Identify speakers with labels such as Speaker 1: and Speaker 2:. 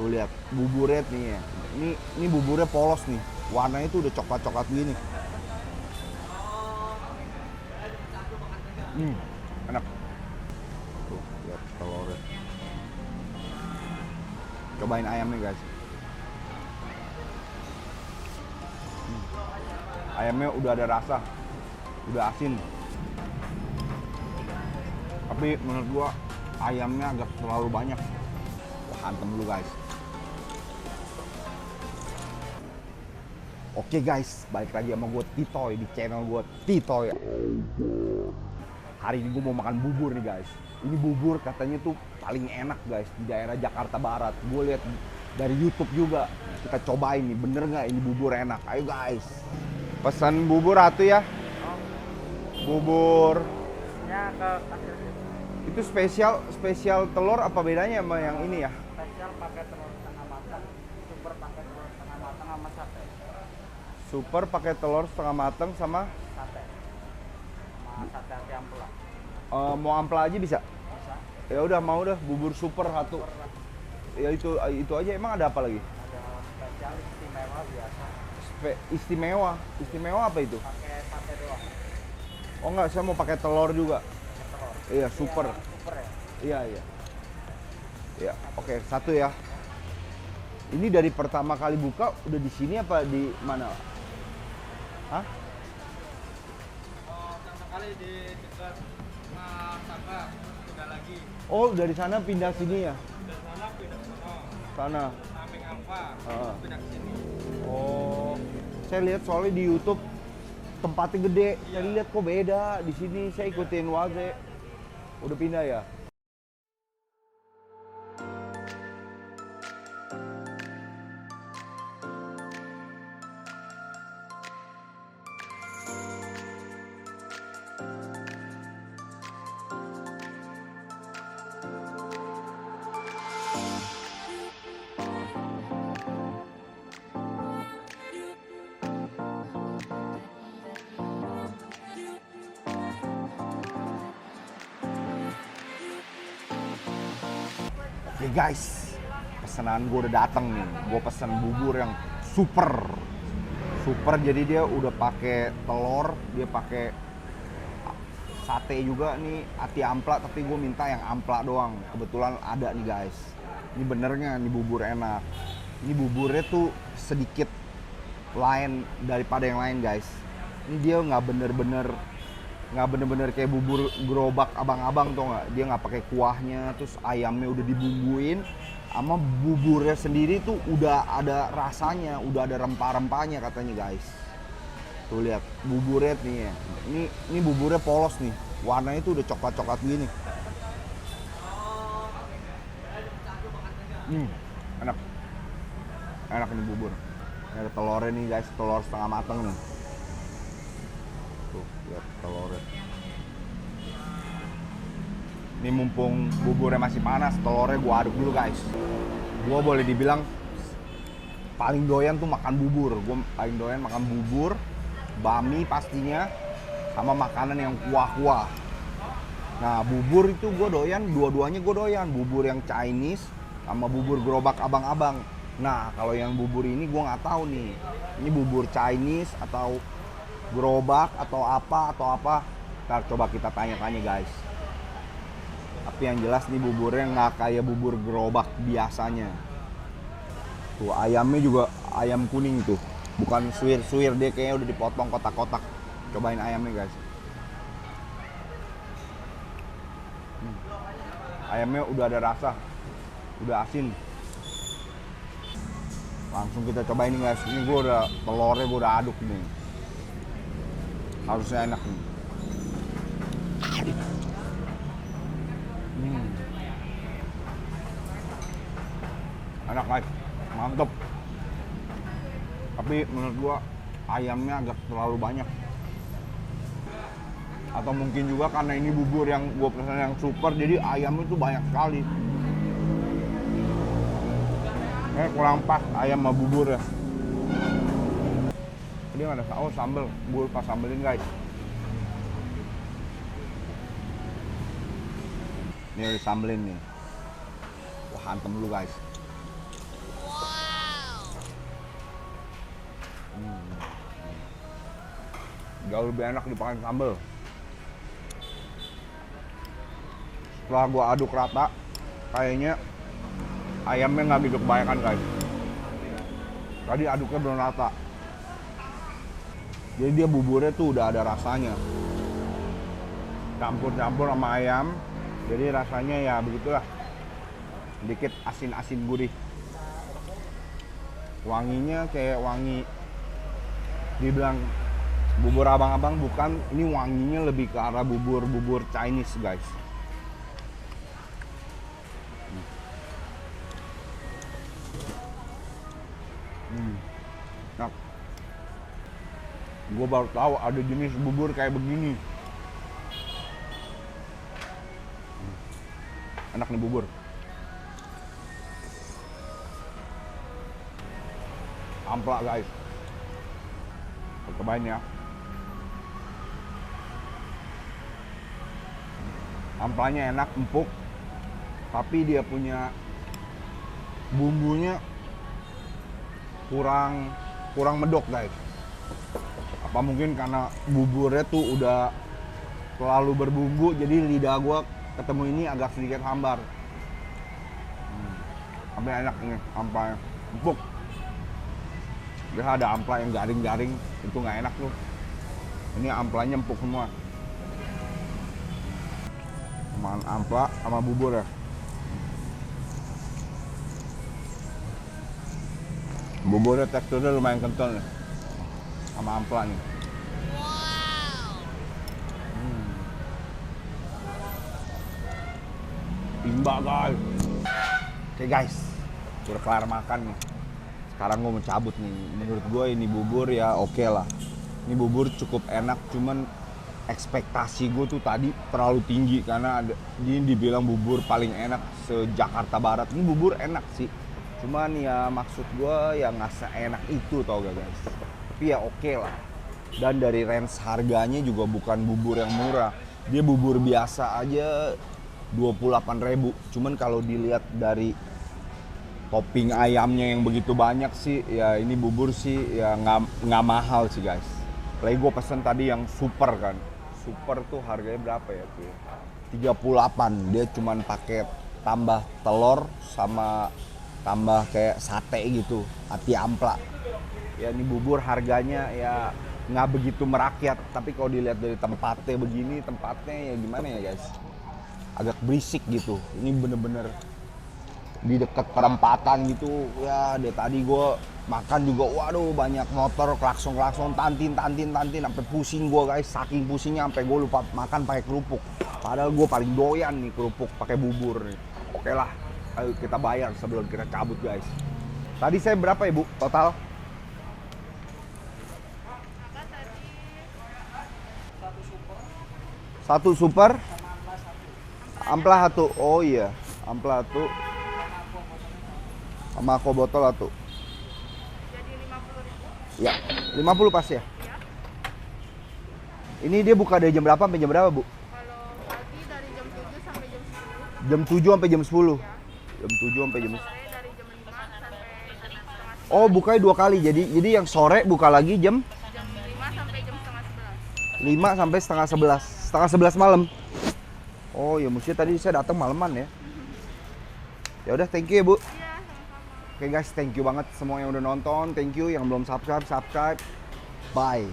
Speaker 1: Tuh lihat buburnya nih ya. Ini buburnya polos nih. Warnanya tuh udah coklat-coklat gini. Enak. Tuh lihat telurnya. Cobain ayamnya guys. Ayamnya udah ada rasa, udah asin. Tapi menurut gua ayamnya agak terlalu banyak. Wah, hantem dulu guys. Oke guys, balik lagi sama gue Titoy di channel gue Titoy. Hari ini gue mau makan bubur nih guys. Ini bubur katanya tuh paling enak guys di daerah Jakarta Barat. Gue lihat dari YouTube juga. Kita cobain nih, bener nggak ini bubur enak? Ayo guys. Pesan bubur atuh ya. Bubur.
Speaker 2: Ya ke kasir.
Speaker 1: Itu spesial telur apa bedanya sama yang ini ya?
Speaker 2: Spesial pakai telur setengah matang, super pakai telur setengah matang sama sate.
Speaker 1: Super pakai telur setengah matang sama
Speaker 2: Sate. Sama sate hati ampela.
Speaker 1: mau ampela aja bisa?
Speaker 2: Bisa.
Speaker 1: Ya udah mau dah bubur super satu. Ya itu aja. Emang ada apa lagi?
Speaker 2: Ada spesial istimewa biasa.
Speaker 1: Istimewa apa itu?
Speaker 2: Pakai sate doang.
Speaker 1: Oh enggak, saya mau pakai telur juga.
Speaker 2: Pakai telur.
Speaker 1: Iya, super.
Speaker 2: Super ya.
Speaker 1: Iya. Ya, oke, satu ya. Ini dari pertama kali buka udah di sini apa di mana? Hah?
Speaker 2: Oh, pertama kali di dekat Saka, udah lagi.
Speaker 1: Oh, dari sana pindah sini ya?
Speaker 2: Dari sana pindah ke sono.
Speaker 1: Sana.
Speaker 2: Samping Alfa, pindah ke sini.
Speaker 1: Oh, saya lihat soalnya di YouTube tempatnya gede. Saya lihat kok beda. Di sini saya ikutin Waze. Udah pindah ya? Oke guys, pesanan gue udah datang nih. Gue pesen bubur yang super, jadi dia udah pakai telur, dia pakai sate juga nih, hati ampla. Tapi gue minta yang ampla doang. Kebetulan ada nih guys. Ini benernya nih bubur enak. Ini buburnya tuh sedikit lain daripada yang lain guys. Ini dia nggak bener-bener kayak bubur gerobak abang-abang tuh nggak, dia nggak pakai kuahnya, terus ayamnya udah dibumbuin sama buburnya sendiri tuh udah ada rasanya, udah ada rempah-rempahnya katanya guys. Tuh lihat buburnya nih ya. Ini buburnya polos nih, warnanya tuh udah coklat-coklat gini. Enak nih bubur. Ini ada telurnya nih guys, telur setengah matang nih. Tuh, lihat telurnya. Ini mumpung buburnya masih panas, telurnya gua aduk dulu guys. Gua boleh dibilang paling doyan tuh makan bubur. Gua paling doyan makan bubur, bami pastinya, sama makanan yang kuah-kuah. Nah, bubur itu gua doyan, dua-duanya gua doyan. Bubur yang Chinese sama bubur gerobak abang-abang. Nah, kalau yang bubur ini gua nggak tahu nih. Ini bubur Chinese atau gerobak atau apa. Ntar coba kita tanya-tanya guys. Tapi yang jelas nih buburnya nggak kayak bubur gerobak biasanya. Tuh ayamnya juga ayam kuning tuh, bukan suwir-suwir, dia kayaknya udah dipotong kotak-kotak. Cobain ayamnya guys. Ayamnya udah ada rasa, udah asin. Langsung kita cobain nih guys. Ini telurnya gue udah aduk nih. Harusnya enak nih. Enak guys, mantep. Tapi menurut gua ayamnya agak terlalu banyak. Atau mungkin juga karena ini bubur yang gua pesan yang super, jadi ayamnya itu banyak sekali. Kurang pas ayam sama bubur ya. Ini ada sambal, gue pas sambelin guys. Ini udah sambelin nih. Wah, hantem dulu guys. Jauh lebih enak dipakai sambal. Setelah gua aduk rata, kayaknya ayamnya nggak gitu kebanyakan guys. Tadi aduknya belum rata. Jadi dia buburnya tuh udah ada rasanya. Campur-campur sama ayam. Jadi rasanya ya begitulah. Sedikit asin-asin gurih. Wanginya kayak wangi, dibilang bubur abang-abang, bukan. Ini wanginya lebih ke arah bubur Chinese guys. Nah, gue baru tahu ada jenis bubur kayak begini. Enak nih bubur. Ampla guys. Cobain ya. Amplanya enak, empuk. Tapi dia punya bumbunya kurang medok guys. Apa mungkin karena buburnya tuh udah terlalu berbumbu, jadi lidah gua ketemu ini agak sedikit hambar. Tapi enak ini amplanya, empuk. Biasa ada ampla yang garing-garing, itu nggak enak tuh. Ini amplanya empuk semua. Cuman ampla sama bubur ya. Buburnya teksturnya lumayan kental nih, sama ampla nih. Imba guys. Oke guys, udah kelar makan nih. Sekarang gue mau cabut nih. Menurut gue ini bubur ya oke lah. Ini bubur cukup enak, cuman ekspektasi gue tuh tadi terlalu tinggi karena ini dibilang bubur paling enak se-Jakarta Barat. Ini bubur enak sih, cuman ya maksud gue ya nggak seenak itu tau gak guys. Tapi ya oke lah. Dan dari range harganya juga bukan bubur yang murah. Dia bubur biasa aja 28.000. Cuman kalau dilihat dari topping ayamnya yang begitu banyak sih, ya ini bubur sih ya nggak mahal sih guys. Lagi gue pesen tadi yang super kan. Super tuh harganya berapa ya tuh? 38. Dia cuman pakai tambah telur sama tambah kayak sate gitu, ati ampla. Ya ini bubur harganya ya nggak begitu merakyat. Tapi kalau dilihat dari tempatnya begini, tempatnya ya gimana ya guys? Agak berisik gitu. Ini bener-bener di dekat perempatan gitu ya. Dari tadi gue makan juga, waduh banyak motor, klakson tantin sampai pusing gue guys. Saking pusingnya sampai gue lupa makan pakai kerupuk, padahal gue paling doyan nih kerupuk pakai bubur nih. Oke lah, ayo kita bayar sebelum kita cabut guys. Tadi saya berapa ya Bu total? Satu super ampla satu. Oh iya, ampla satu sama aku botol satu.
Speaker 3: Jadi 50.000.
Speaker 1: Ya, 50 pas ya? Ini dia buka dari jam berapa sampai jam berapa, Bu?
Speaker 3: Kalau pagi dari jam 7 sampai jam 10.
Speaker 1: Jam 7 sampai jam 10.
Speaker 3: Ya.
Speaker 1: Jam 7 sampai jam 10.
Speaker 3: Sore dari jam 5 sampai jam setengah 11.
Speaker 1: Oh, bukanya dua kali. Jadi yang sore buka lagi jam
Speaker 3: Jam 5 sampai jam setengah
Speaker 1: 5 sampai setengah 11. Setengah 11 malam. Oh, ya mesti tadi saya datang malaman ya. Ya udah, thank you ya, Bu.
Speaker 3: 11. Iya, sama-sama.
Speaker 1: Oke guys, thank you banget semua yang udah nonton. Thank you yang belum subscribe. Bye.